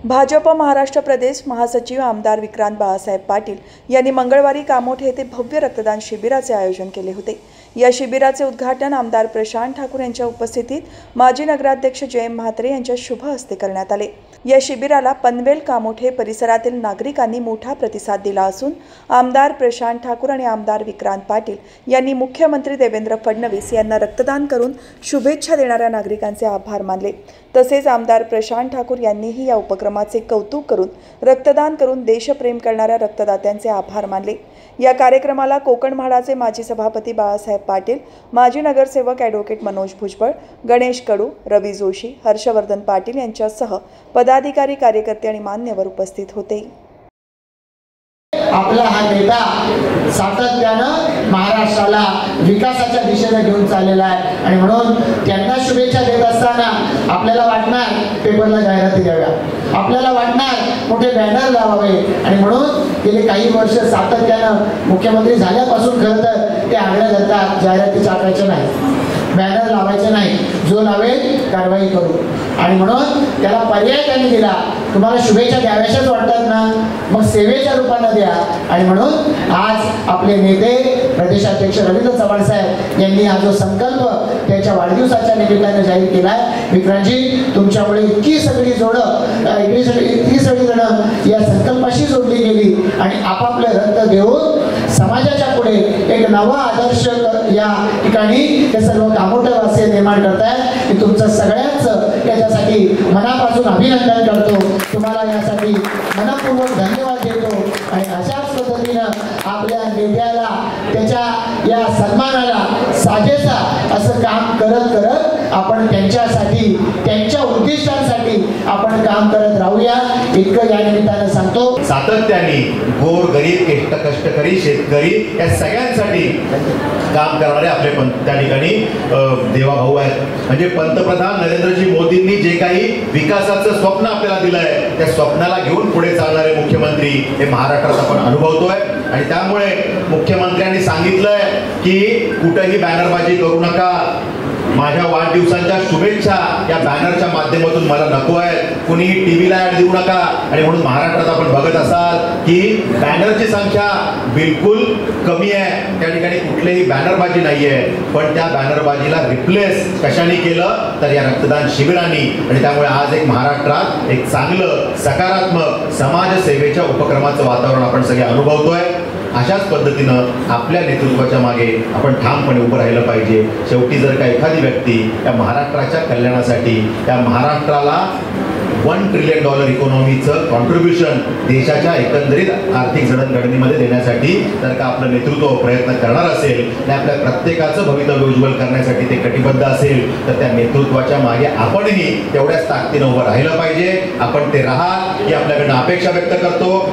भाजप महाराष्ट्र प्रदेश महासचिव आमदार विक्रांत बाळासाहेब पाटील यांनी मंगळवारी कामोठे येथे भव्य रक्तदान शिबिराचे आयोजन केले होते। या शिबिराचे उद्घाटन आमदार प्रशांत ठाकूर यांच्या उपस्थितीत माजी नगराध्यक्ष जयंत म्हात्रे यांच्या शुभ हस्ते करण्यात आले। या शिबिराला पनवेल कामोठे परिसरातील नागरिकांनी मोठा प्रतिसाद दिला असून आमदार प्रशांत ठाकूर आणि आमदार विक्रांत पाटील यांनी मुख्यमंत्री देवेंद्र फडणवीस यांना रक्तदान करून शुभेच्छा देणाऱ्या नागरिकांचे आभार मानले। तसेच आमदार प्रशांत ठाकूर यांनीही या उपक्रमाचे कौतुक करून रक्तदान करून देशप्रेम करणाऱ्या रक्तदात्यांचे आभार मानले। या कार्यक्रमाला कोकण म्हाडाचे माजी सभापती बाळासाहेब पाटील, माजी नगरसेवक ॲडव्होकेट मनोज भुजबळ, गणेश कडू, रवी जोशी, हर्षवर्धन पाटील यांच्यासह पदाधिकारी, कार्यकर्ते आणि मान्यवर उपस्थित होते। आपला हा नेता सातत्यानं महाराष्ट्राला विकासाच्या दिशेने घेऊन चाललेला आहे आणि म्हणून त्यांना शुभेच्छा देत असताना आपल्याला वाटणार पेपरला जाहिराती द्याव्या, आपल्याला वाटणार मोठे बॅनर लावावे आणि म्हणून गेले काही वर्ष सातत्यानं मुख्यमंत्री झाल्यापासून खरं तर ते आग्रह धरतात जाहिराती छापायच्या नाही, बॅनर लावायचे नाही, जो लावेल कारवाई करू आणि म्हणून त्याला पर्याय त्यांनी दिला। तुम्हाला शुभेच्छा द्याव्याशाच वाटतात ना, मग सेवेच्या रूपाने द्या आणि म्हणून आज आपले नेते प्रदेशाध्यक्ष रवींद्र चव्हाण साहेब यांनी हा जो संकल्प त्याच्या वाढदिवसाच्या निमित्ताने जाहीर केला आहे। विक्रांतजी, तुमच्यामुळे इतकी सगळी जण या संकल्पाशी जोडली गेली आणि आपापले रक्त देऊन समाजाच्या पुढे एक नवा आदर्श या ठिकाणी ते सर्व कामोठेवासी निर्माण करतायत। मी तुमचं सगळ्यांचं याच्यासाठी मनापासून अभिनंदन करतो, तुम्हाला यासाठी मनपूर्वक धन्यवाद देतो आणि अशाच पद्धतीनं आपल्या नेत्याला त्याच्या या सन्मानाला साजेसा असं काम करत करत आपण त्यांच्यासाठी त्यांच्या उद्दिष्टांसाठी आपण काम करत राहूया इतकं या निमित्तानं सांगतो। सातत्याने गोर गरीब कष्टकरी शेतकरी या सगळ्यांसाठी काम करणारे आपले त्या ठिकाणी देवाभाऊ आहेत। म्हणजे पंतप्रधान नरेंद्रजी मोदींनी जे काही विकासाचं स्वप्न आपल्याला दिलं आहे त्या स्वप्नाला घेऊन पुढे चालणारे मुख्यमंत्री हे महाराष्ट्रात आपण अनुभवतोय आणि त्यामुळे मुख्यमंत्र्यांनी सांगितलंय की कुठेही बॅनरबाजी करू नका, माझ्या वाढदिवसाच्या शुभेच्छा या बॅनरच्या माध्यमातून मला नको आहेत, कुणीही टीव्हीला ऍड देऊ नका आणि म्हणून महाराष्ट्रात आपण बघत असाल की बॅनरची संख्या बिलकुल कमी आहे, त्या ठिकाणी कुठलीही बॅनरबाजी नाहीये, पण त्या बॅनरबाजीला रिप्लेस कशाने केलं तर या रक्तदान शिबिरांनी आणि त्यामुळे आज एक महाराष्ट्रात एक चांगलं सकारात्मक समाजसेवेच्या उपक्रमाचं वातावरण आपण सगळे अनुभवतोय। अशाच पद्धतीनं आपल्या नेतृत्वाच्या मागे आपण ठामपणे उभं राहिलं पाहिजे। शेवटी जर का एखादी व्यक्ती या महाराष्ट्राच्या कल्याणासाठी या महाराष्ट्राला $1 ट्रिलियन इकॉनॉमीचं कॉन्ट्रीब्युशन देशाच्या एकंदरीत आर्थिक जडणघडणीमध्ये देण्यासाठी जर का आपलं नेतृत्व प्रयत्न करणार असेल आणि आपल्या प्रत्येकाचं भवितव्य उज्ज्वल करण्यासाठी ते कटिबद्ध असेल तर त्या नेतृत्वाच्या मागे आपणही तेवढ्याच ताकदीनं उभं राहिलं पाहिजे। आपण ते राहा ही आपल्याकडनं अपेक्षा व्यक्त करतो।